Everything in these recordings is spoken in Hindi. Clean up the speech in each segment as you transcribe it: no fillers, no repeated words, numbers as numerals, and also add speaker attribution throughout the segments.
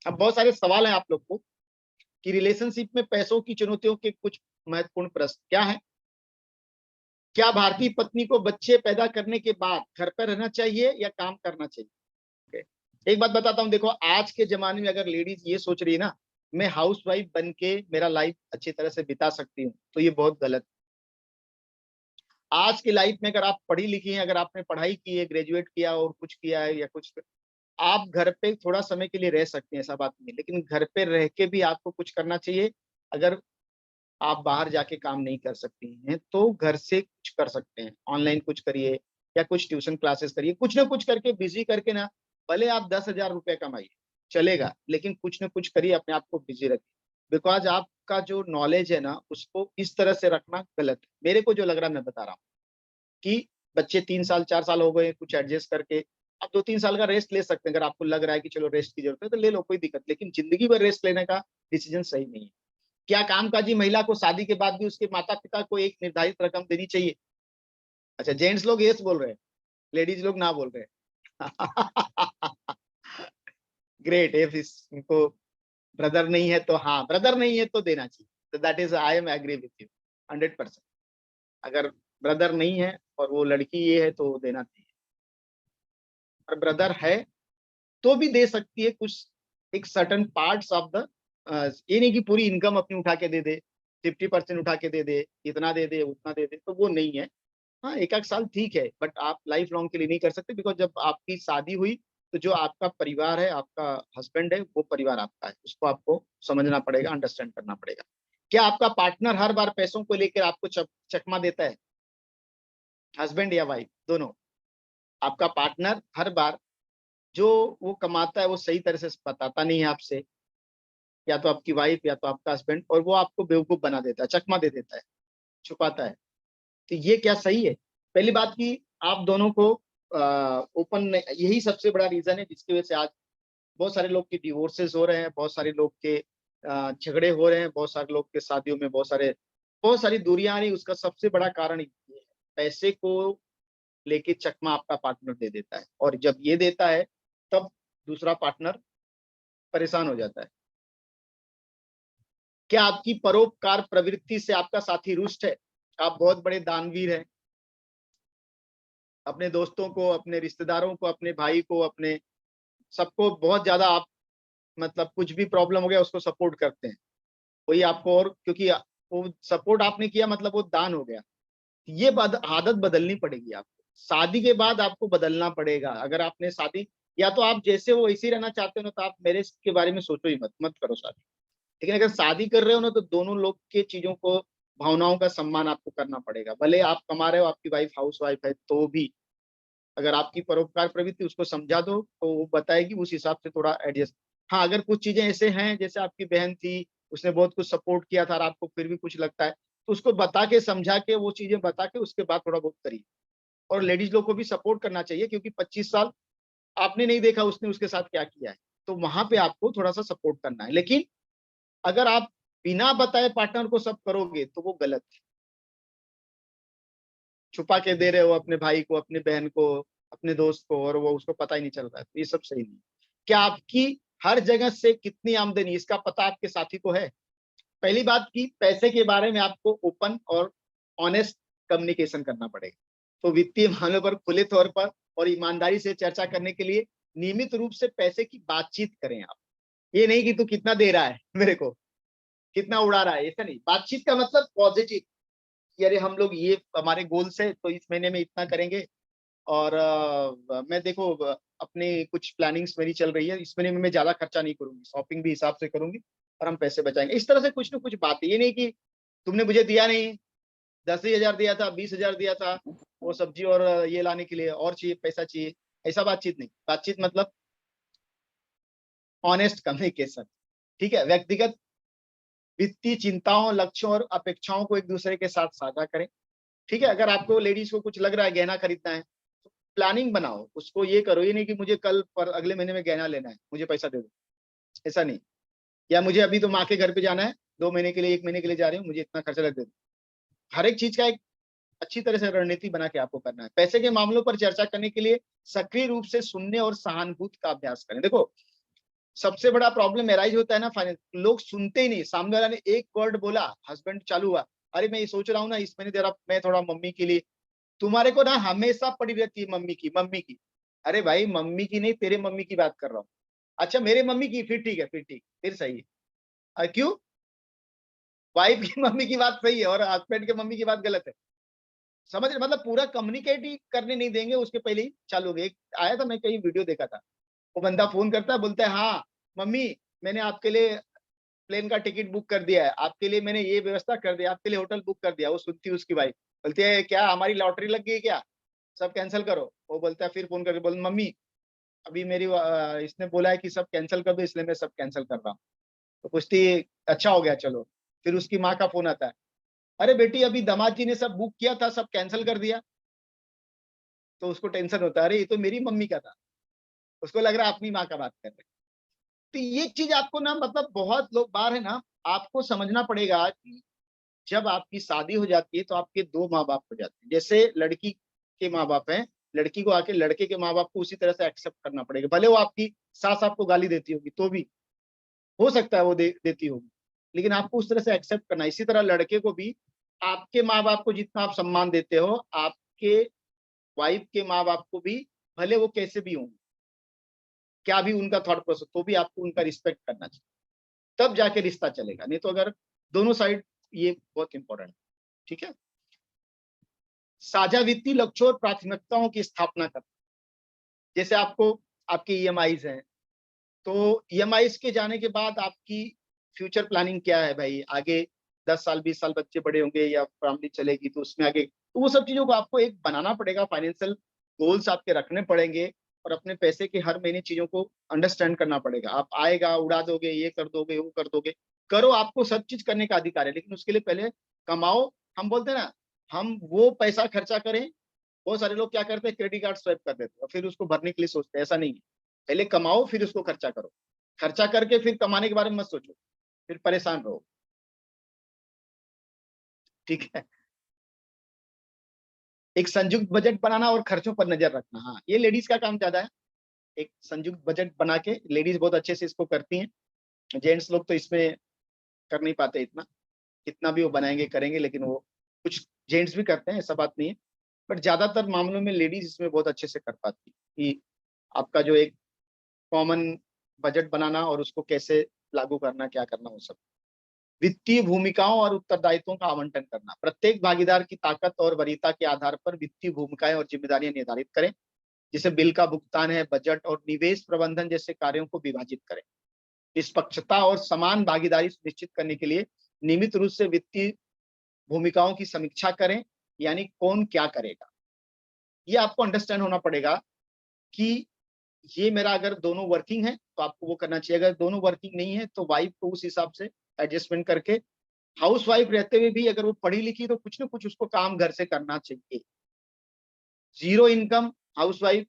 Speaker 1: अब बहुत सारे सवाल हैं आप लोग को कि रिलेशनशिप में पैसों की चुनौतियों के कुछ महत्वपूर्ण प्रश्न क्या है। क्या भारतीय पत्नी को बच्चे पैदा करने के बाद घर पर रहना चाहिए या काम करना चाहिए? एक बात बताता हूँ, देखो आज के जमाने में अगर लेडीज ये सोच रही है ना, मैं हाउस वाइफ बन के मेरा लाइफ अच्छी तरह से बिता सकती हूँ, तो ये बहुत गलत। आज की लाइफ में अगर आप पढ़ी लिखी हैं, अगर आपने पढ़ाई की है, ग्रेजुएट किया और कुछ किया है या कुछ, आप घर पे थोड़ा समय के लिए रह सकते हैं, ऐसा बात नहीं, लेकिन घर पे रह के भी आपको कुछ करना चाहिए। अगर आप बाहर जाके काम नहीं कर सकती हैं तो घर से कुछ कर सकते हैं, ऑनलाइन कुछ करिए या कुछ ट्यूशन क्लासेस करिए, कुछ ना कुछ करके बिजी करके ना, भले आप 10,000 रुपए कमाइए चलेगा, लेकिन कुछ ना कुछ करिए, अपने आप को बिजी रखिए। बिकॉज आपका जो नॉलेज है ना, उसको इस तरह से रखना गलत है। मेरे को जो लग रहा है मैं बता रहा हूँ कि बच्चे 3 साल 4 साल हो गए, कुछ एडजस्ट करके आप 2-3 साल का रेस्ट ले सकते हैं। अगर आपको लग रहा है कि चलो रेस्ट की जरूरत है तो ले लो, कोई दिक्कत, लेकिन जिंदगी भर रेस्ट लेने का डिसीजन सही नहीं है। क्या कामकाजी महिला को शादी के बाद भी उसके माता पिता को एक निर्धारित रकम देनी चाहिए? अच्छा, जेंट्स लोग यस बोल रहे हैं, लेडीज लोग ना बोल रहे हैं। ग्रेट। इफ इनको ब्रदर नहीं है तो, हाँ ब्रदर नहीं है तो देना चाहिए, तो that is I am agree with you 100%। अगर ब्रदर नहीं है और वो लड़की ये है तो देना चाहिए, और ब्रदर है तो भी दे सकती है कुछ, एक सर्टन पार्ट्स ऑफ द, ये नहीं कि पूरी इनकम अपनी उठा के दे दे, 50% उठा के दे दे, इतना दे दे उतना दे दे, तो वो नहीं है। हाँ, एक आध साल ठीक है, बट आप लाइफ लॉन्ग के लिए नहीं कर सकते, बिकॉज जब आपकी शादी हुई तो जो आपका परिवार है, आपका हस्बैंड है, वो परिवार आपका है, उसको आपको समझना पड़ेगा, अंडरस्टैंड करना पड़ेगा। क्या आपका पार्टनर हर बार पैसों को लेकर आपको चकमा देता है, हस्बैंड या वाइफ दोनों? आपका पार्टनर हर बार जो वो कमाता है वो सही तरह से बताता नहीं है आपसे, या तो आपकी वाइफ या तो आपका हस्बैंड, और वो आपको बेवकूफ बना देता है, चकमा दे देता है, छुपाता है, तो ये क्या सही है? पहली बात की आप दोनों को ओपन, यही सबसे बड़ा रीजन है जिसकी वजह से आज बहुत सारे लोग के डिवोर्सेस हो रहे हैं, बहुत सारे लोग के झगड़े हो रहे हैं, बहुत सारे लोग के शादियों में बहुत सारी दूरियां आ रही, उसका सबसे बड़ा कारण ये है, पैसे को लेके चकमा आपका पार्टनर दे देता है, और जब ये देता है तब दूसरा पार्टनर परेशान हो जाता है। क्या आपकी परोपकार प्रवृत्ति से आपका साथी रुष्ट है? आप बहुत बड़े दानवीर हैं, अपने दोस्तों को, अपने रिश्तेदारों को, अपने भाई को, अपने सबको बहुत ज्यादा आप, मतलब कुछ भी प्रॉब्लम हो गया उसको सपोर्ट करते हैं, वही आपको, और क्योंकि वो सपोर्ट आपने किया मतलब वो दान हो गया। ये आदत बदलनी पड़ेगी आपको, शादी के बाद आपको बदलना पड़ेगा। अगर आपने शादी, या तो आप जैसे हो वैसे ही रहना चाहते हो ना, तो आप मैरिज के बारे में सोचो ही मत, मत करो शादी। लेकिन अगर शादी कर रहे हो ना, तो दोनों लोग के चीजों को, भावनाओं का सम्मान आपको करना पड़ेगा। भले आप कमा रहे हो, आपकी वाइफ हाउस वाइफ है तो भी, अगर आपकी परोपकार प्रवृत्ति, उसको समझा दो तो वो बताएगी, उस हिसाब से थोड़ा एडजस्ट। हाँ, अगर कुछ चीजें ऐसे हैं, जैसे आपकी बहन थी, उसने बहुत कुछ सपोर्ट किया था और आपको फिर भी कुछ लगता है, तो उसको बता के, समझा के, वो चीजें बता के उसके बाद थोड़ा बहुत करिए। और लेडीज लोग को भी सपोर्ट करना चाहिए, क्योंकि 25 साल आपने नहीं देखा उसने उसके साथ क्या किया है, तो वहां पे आपको थोड़ा सा सपोर्ट करना है। लेकिन अगर आप बिना बताए पार्टनर को सब करोगे तो वो गलत है। छुपा के दे रहे हो अपने भाई को, अपने बहन को, अपने दोस्त को, और वो उसको पता ही नहीं चल रहा है, तो ये सब सही नहीं। क्या आपकी हर जगह से कितनी आमदनी, इसका पता आपके साथी को है? पहली बात की पैसे के बारे में आपको ओपन और ऑनेस्ट कम्युनिकेशन करना पड़ेगा। तो वित्तीय मामलों पर खुले तौर पर और ईमानदारी से चर्चा करने के लिए नियमित रूप से पैसे की बातचीत करें आप। ये नहीं कि तू कितना दे रहा है मेरे को, कितना उड़ा रहा है, ऐसा नहीं। बातचीत का मतलब पॉजिटिव, कि अरे हम लोग ये हमारे गोल्स है तो इस महीने में इतना करेंगे, और मैं देखो अपनी कुछ प्लानिंग्स मेरी चल रही है, इस महीने में मैं ज्यादा खर्चा नहीं करूंगी, शॉपिंग भी हिसाब से करूंगी, और हम पैसे बचाएंगे। इस तरह से कुछ ना कुछ बात है, ये नहीं कि तुमने मुझे दिया नहीं, 10,000 दिया था, 20,000 दिया था, वो सब्जी और ये लाने के लिए और चाहिए, पैसा चाहिए, ऐसा बातचीत नहीं। बातचीत मतलब ऑनेस्ट कम्युनिकेशन, ठीक है। व्यक्तिगत वित्तीय चिंताओं, लक्ष्यों और अपेक्षाओं को एक दूसरे के साथ साझा करें, ठीक है। अगर आपको लेडीज को कुछ लग रहा है गहना खरीदना है, तो प्लानिंग बनाओ, उसको ये करो, ये नहीं कि मुझे कल पर अगले महीने में गहना लेना है, मुझे पैसा दे दो, ऐसा नहीं। या मुझे अभी तो माँ के घर पे जाना है, 2 महीने के लिए, 1 महीने के लिए जा रही हूँ, मुझे इतना खर्चा लग दे दो। हर एक चीज का एक अच्छी तरह से रणनीति बना के आपको करना है। पैसे के मामलों पर चर्चा करने के लिए सक्रिय रूप से सुनने और सहानुभूति का अभ्यास करें। देखो, सबसे बड़ा प्रॉब्लम एराइज होता है ना फाइनेंस, लोग सुनते ही नहीं, सामने वाला ने एक वर्ड बोला, हस्बैंड चालू हुआ, अरे मैं ये सोच रहा हूँ ना इस महीने जरा मैं थोड़ा मम्मी के लिए, तुम्हारे को ना हमेशा पड़ी रहती है मम्मी की। अरे भाई मम्मी की नहीं, तेरे मम्मी की बात कर रहा हूँ। अच्छा मेरे मम्मी की, फिर ठीक है, फिर ठीक, फिर सही है। क्यों? वाइफ की मम्मी की बात सही है और हस्बैंड के मम्मी की बात गलत है। समझ रहे, मतलब पूरा कम्युनिकेट ही करने नहीं देंगे, उसके पहले ही चालू हो गए। एक आया था, मैं कहीं वीडियो देखा था, वो बंदा फोन करता है, बोलता है हाँ मम्मी मैंने आपके लिए प्लेन का टिकट बुक कर दिया है, आपके लिए मैंने ये व्यवस्था कर दिया, आपके लिए होटल बुक कर दिया। वो सुनती है उसकी वाइफ, बोलती है क्या हमारी लॉटरी लग गई क्या, सब कैंसिल करो। वो बोलता है, फिर फोन करके बोल मम्मी अभी मेरी इसने बोला है कि सब कैंसिल कर दो, इसलिए मैं सब कैंसिल कर रहा हूँ। तो पूछती है, अच्छा हो गया चलो। फिर उसकी माँ का फोन आता है, अरे बेटी अभी दामाद जी ने सब बुक किया था, सब कैंसिल कर दिया। तो उसको टेंशन होता है, अरे ये तो मेरी मम्मी का था, उसको लग रहा है अपनी माँ का बात कर रहे। तो ये चीज आपको ना, मतलब बहुत लोग बार है ना, आपको समझना पड़ेगा कि जब आपकी शादी हो जाती है तो आपके दो माँ बाप हो जाते हैं। जैसे लड़की के माँ बाप हैं, लड़की को आके लड़के के माँ बाप को उसी तरह से एक्सेप्ट करना पड़ेगा। भले वो आपकी सास आपको गाली देती होगी तो भी, हो सकता है वो देती होगी, लेकिन आपको उस तरह से एक्सेप्ट करना। इसी तरह लड़के को भी आपके माँ बाप को जितना आप सम्मान देते हो, आपके वाइफ के माँ बाप को भी, भले वो कैसे भी हों, क्या भी उनका थॉट प्रोसेस, तो भी आपको उनका रिस्पेक्ट करना चाहिए, तब जाके रिश्ता चलेगा। नहीं तो अगर दोनों साइड, ये बहुत इंपॉर्टेंट है। ठीक है। साझा वित्तीय लक्ष्यों और प्राथमिकताओं की स्थापना करना। जैसे आपको आपकी ईएमआईज हैं, तो ईएमआईज के जाने के बाद आपकी फ्यूचर प्लानिंग क्या है भाई, आगे 10 साल 20 साल बच्चे बड़े होंगे या फैमिली चलेगी, तो उसमें आगे, तो वो सब चीजों को आपको एक बनाना पड़ेगा, फाइनेंशियल गोल्स आपके रखने पड़ेंगे, और अपने पैसे के हर महीने चीजों को अंडरस्टैंड करना पड़ेगा। आप आएगा उड़ा दोगे, ये कर दोगे वो कर दोगे, करो, आपको सब चीज करने का अधिकार है, लेकिन उसके लिए पहले कमाओ। हम बोलते हैं ना, हम वो पैसा खर्चा करें, बहुत सारे लोग क्या करते हैं, क्रेडिट कार्ड स्वाइप कर देते हैं और फिर उसको भरने के लिए सोचते हैं, ऐसा नहीं है। पहले कमाओ फिर उसको खर्चा करो, खर्चा करके फिर कमाने के बारे में मत सोचो, फिर परेशान रहो। ठीक है। एक संयुक्त बजट बनाना और खर्चों पर नजर रखना, हाँ ये लेडीज का काम ज्यादा है। एक संयुक्त बजट बना के, लेडीज बहुत अच्छे से इसको करती हैं, जेंट्स लोग तो इसमें कर नहीं पाते इतना, कितना भी वो बनाएंगे करेंगे, लेकिन वो कुछ जेंट्स भी करते हैं, ऐसा बात नहीं है, बट ज्यादातर मामलों में लेडीज इसमें बहुत अच्छे से कर पाती है कि आपका जो एक कॉमन बजट बनाना और उसको कैसे लागू करना, क्या करना, वो सब। वित्तीय भूमिकाओं और उत्तरदायित्वों का आवंटन करना। प्रत्येक भागीदार की ताकत और वरीयता के आधार पर वित्तीय भूमिकाएं और जिम्मेदारियां निर्धारित करें, जिसे बिल का भुगतान है, बजट और निवेश प्रबंधन जैसे कार्यों को विभाजित करें। निष्पक्षता और समान भागीदारी सुनिश्चित करने के लिए नियमित रूप से वित्तीय भूमिकाओं की समीक्षा करें, यानी कौन क्या करेगा। ये आपको अंडरस्टैंड होना पड़ेगा कि ये मेरा, अगर दोनों वर्किंग है तो आपको वो करना चाहिए, अगर दोनों वर्किंग नहीं है तो वाइफ को उस हिसाब से एडजस्टमेंट करके, हाउस वाइफ रहते हुए भी अगर वो पढ़ी लिखी तो कुछ ना कुछ उसको काम घर से करना चाहिए। जीरो इनकम हाउस वाइफ,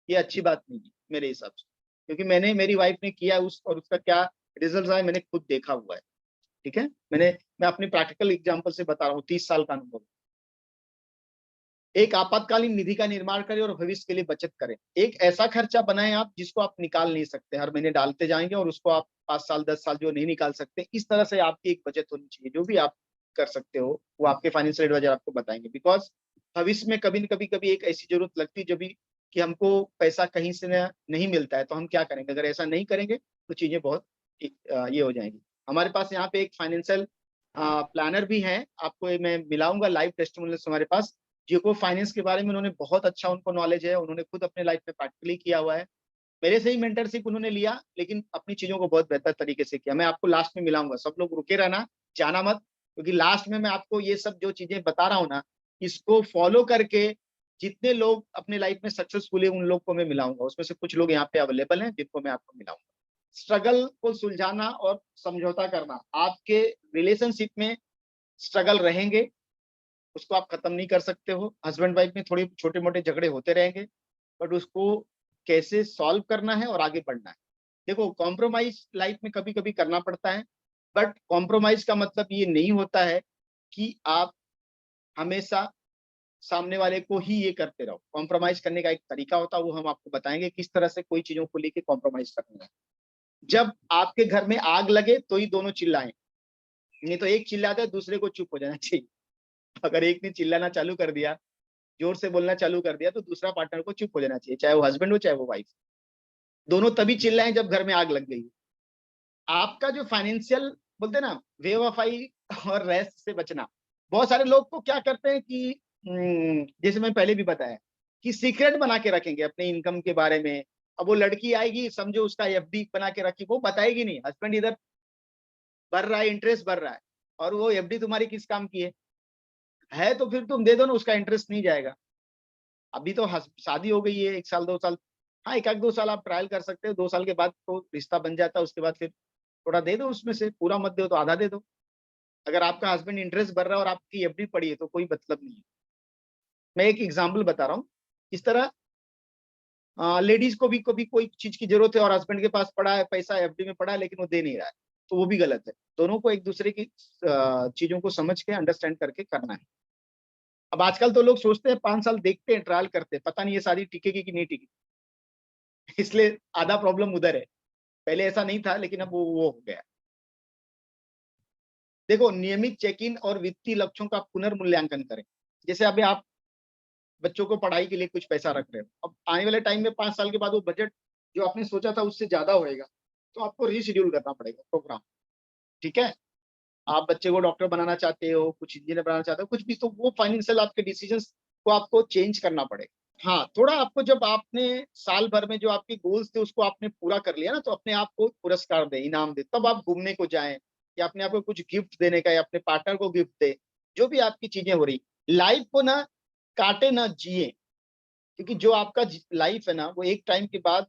Speaker 1: ये अच्छी बात नहीं है मेरे हिसाब से, क्योंकि मैंने, मेरी वाइफ ने किया उस, और उसका क्या रिजल्ट आया मैंने खुद देखा हुआ है। ठीक है, मैं अपनी प्रैक्टिकल एग्जांपल से बता रहा हूँ, 30 साल का अनुभव। एक आपातकालीन निधि का निर्माण करें और भविष्य के लिए बचत करें। एक ऐसा खर्चा बनाएं आप जिसको आप निकाल नहीं सकते, हर महीने डालते जाएंगे और उसको आप 5 साल 10 साल जो नहीं निकाल सकते, इस तरह से आपकी एक बचत होनी चाहिए। जो भी आप कर सकते हो वो आपके फाइनेंशियल एडवाइजर आपको बताएंगे, बिकॉज भविष्य में कभी न कभी कभी एक ऐसी जरूरत लगती है जब भी, कि हमको पैसा कहीं से नहीं मिलता है, तो हम क्या करेंगे। अगर ऐसा नहीं करेंगे तो चीजें बहुत ये हो जाएंगी। हमारे पास यहाँ पे एक फाइनेंशियल प्लानर भी है, आपको मैं मिलाऊंगा लाइव टेस्टिमोनियल्स हमारे पास, जिनको फाइनेंस के बारे में उन्होंने बहुत अच्छा, उनको नॉलेज है, उन्होंने खुद अपने लाइफ में प्रैक्टिकली किया हुआ है। मेरे से ही मेंटरशिप उन्होंने लिया, लेकिन अपनी चीजों को बहुत बेहतर तरीके से किया। मैं आपको लास्ट में मिलाऊंगा, सब लोग रुके रहना, जाना मत, क्योंकि लास्ट में मैं आपको ये सब जो चीजें बता रहा हूँ ना, इसको फॉलो करके जितने लोग अपने लाइफ में सक्सेसफुल है उन लोग को मैं मिलाऊंगा। उसमें से कुछ लोग यहाँ पे अवेलेबल हैं जिनको मैं आपको मिलाऊंगा। स्ट्रगल को सुलझाना और समझौता करना। आपके रिलेशनशिप में स्ट्रगल रहेंगे, उसको आप खत्म नहीं कर सकते हो। हस्बैंड वाइफ में थोड़ी छोटे मोटे झगड़े होते रहेंगे, बट उसको कैसे सॉल्व करना है और आगे बढ़ना है। देखो, कॉम्प्रोमाइज लाइफ में कभी कभी करना पड़ता है, बट कॉम्प्रोमाइज का मतलब ये नहीं होता है कि आप हमेशा सामने वाले को ही ये करते रहो। कॉम्प्रोमाइज करने का एक तरीका होता है, वो हम आपको बताएंगे किस तरह से कोई चीजों को लेके कॉम्प्रोमाइज करना है। जब आपके घर में आग लगे तो ही दोनों चिल्लाएं, नहीं तो एक चिल्लाता है दूसरे को चुप हो जाना चाहिए। अगर एक ने चिल्लाना चालू कर दिया, जोर से बोलना चालू कर दिया, तो दूसरा पार्टनर को चुप हो जाना चाहिए, चाहे वो हस्बैंड हो चाहे वो वाइफ। दोनों तभी चिल्लाएं जब घर में आग लग गई। आपका जो फाइनेंशियल बोलते हैं ना, बेवफाई और रेस्ट से बचना। बहुत सारे लोग को क्या करते हैं कि जैसे मैं पहले भी बताया कि सीक्रेट बना के रखेंगे अपने इनकम के बारे में। अब वो लड़की आएगी, समझो उसका एफडी बना के रखी, वो बताएगी नहीं, हस्बैंड इधर भर रहा है, इंटरेस्ट भर रहा है, और वो एफडी तुम्हारी किस काम की है तो फिर तुम दे दो ना, उसका इंटरेस्ट नहीं जाएगा। अभी तो शादी हो गई है, 1 साल 2 साल, हाँ 1 आध 2 साल आप ट्रायल कर सकते हो, 2 साल के बाद तो रिश्ता बन जाता है, उसके बाद फिर थोड़ा दे दो, उसमें से पूरा मत दो तो आधा दे दो। अगर आपका हस्बैंड इंटरेस्ट भर रहा है और आपकी एफडी पड़ी है तो कोई मतलब नहीं है। मैं एक एग्जाम्पल बता रहा हूँ। इस तरह लेडीज को भी कभी कोई चीज की जरूरत है और हस्बैंड के पास पड़ा है पैसा, एफडी में पड़ा है, लेकिन वो दे नहीं रहा है, तो वो भी गलत है। दोनों को एक दूसरे की चीजों को समझ के अंडरस्टैंड करके करना है। अब आजकल तो लोग सोचते हैं 5 साल देखते हैं, ट्रायल करते हैं, पता नहीं ये शादी टिकेगी कि नहीं टिकेगी। इसलिए आधा प्रॉब्लम उधर है। पहले ऐसा नहीं था, लेकिन अब वो हो गया। देखो, नियमित चेक इन और वित्तीय लक्ष्यों का पुनर्मूल्यांकन करें। जैसे अभी आप बच्चों को पढ़ाई के लिए कुछ पैसा रख रहे हो, अब आने वाले टाइम में 5 साल के बाद वो बजट जो आपने सोचा था उससे ज्यादा होएगा, तो आपको रीशेड्यूल करना पड़ेगा प्रोग्राम। ठीक है, आप बच्चे को डॉक्टर बनाना चाहते हो, कुछ इंजीनियर बनाना चाहते हो, कुछ भी, तो वो फाइनेंशियल आपके डिसीजंस को आपको चेंज करना पड़ेगा। हाँ, थोड़ा आपको, जब आपने साल भर में जो आपके गोल्स थे उसको आपने पूरा कर लिया ना, तो अपने आप को पुरस्कार दे, इनाम दे, तब आप घूमने को जाएं, या अपने आप को कुछ गिफ्ट देने का, या अपने पार्टनर को गिफ्ट दे। जो भी आपकी चीजें हो रही, लाइफ को ना काटे ना जिए, क्योंकि जो आपका लाइफ है ना वो एक टाइम के बाद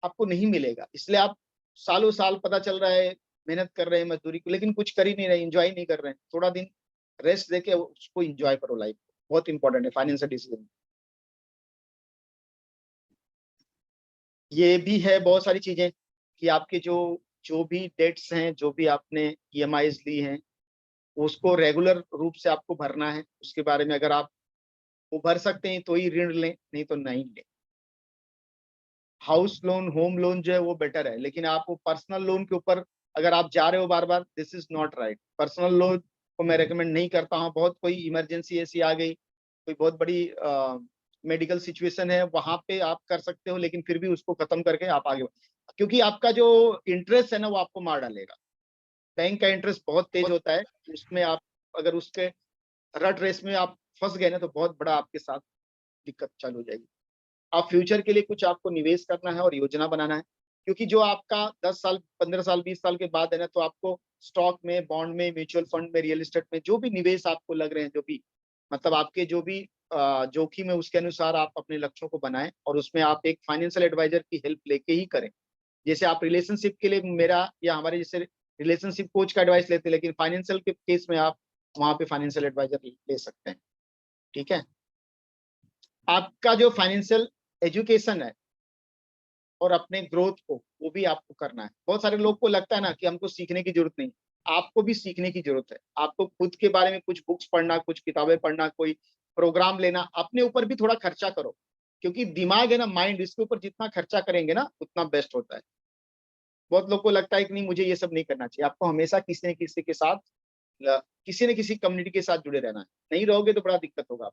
Speaker 1: आपको नहीं मिलेगा। इसलिए आप सालों साल, पता चल रहा है, मेहनत कर रहे हैं मजदूरी को, लेकिन कुछ कर ही नहीं रहे, एंजॉय नहीं कर रहे हैं। थोड़ा दिन रेस्ट देके उसको एंजॉय करो, लाइफ बहुत इंपॉर्टेंट है फाइनेंशियल डिसीजन। ये भी है बहुत सारी चीजें कि आपके जो जो भी डेट्स हैं, जो भी आपने ईएमआईज ली हैं, उसको रेगुलर रूप से आपको भरना है। उसके बारे में अगर आप वो भर सकते हैं तो ही ऋण लें, नहीं तो नहीं लें। हाउस लोन, होम लोन जो है वो बेटर है, लेकिन आप वो पर्सनल लोन के ऊपर अगर आप जा रहे हो बार बार, this is not right. Personal loan को मैं रेकमेंड नहीं करता हूँ। बहुत कोई इमरजेंसी ऐसी आ गई, कोई बहुत बड़ी मेडिकल सिचुएशन है, वहां पे आप कर सकते हो, लेकिन फिर भी उसको खत्म करके आप आगे क्योंकि आपका जो इंटरेस्ट है ना वो आपको मार डालेगा। बैंक का इंटरेस्ट बहुत तेज होता है, उसमें आप अगर उसके रट रेस में आप फंस गए ना, तो बहुत बड़ा आपके साथ दिक्कत चालू हो जाएगी। आप फ्यूचर के लिए कुछ आपको निवेश करना है और योजना बनाना है, क्योंकि जो आपका 10 साल 15 साल 20 साल के बाद है ना, तो आपको स्टॉक में, बॉन्ड में, म्यूचुअल फंड में, रियल एस्टेट में जो भी निवेश आपको लग रहे हैं, जो भी मतलब आपके जो भी जोखिम है, उसके अनुसार आप अपने लक्ष्यों को बनाएं, और उसमें आप एक फाइनेंशियल एडवाइजर की हेल्प लेके ही करें। जैसे आप रिलेशनशिप के लिए मेरा या हमारे जैसे रिलेशनशिप कोच का एडवाइस लेते हैं, लेकिन फाइनेंशियल के केस में आप वहां पे फाइनेंशियल एडवाइजर ले सकते हैं। ठीक है, आपका जो फाइनेंशियल एजुकेशन है और अपने ग्रोथ को, वो भी आपको करना है। बहुत सारे लोग को लगता है ना कि हमको सीखने की जरूरत नहीं, आपको भी सीखने की जरूरत है। आपको खुद के बारे में कुछ बुक्स पढ़ना, कुछ किताबें पढ़ना, कोई प्रोग्राम लेना, अपने ऊपर भी थोड़ा खर्चा करो, क्योंकि दिमाग है ना, माइंड, इसके ऊपर जितना खर्चा करेंगे ना उतना बेस्ट होता है। बहुत लोग को लगता है कि नहीं मुझे ये सब नहीं करना चाहिए। आपको हमेशा किसी न किसी के साथ, किसी न किसी कम्युनिटी के साथ जुड़े रहना है, नहीं रहोगे तो बड़ा दिक्कत होगा।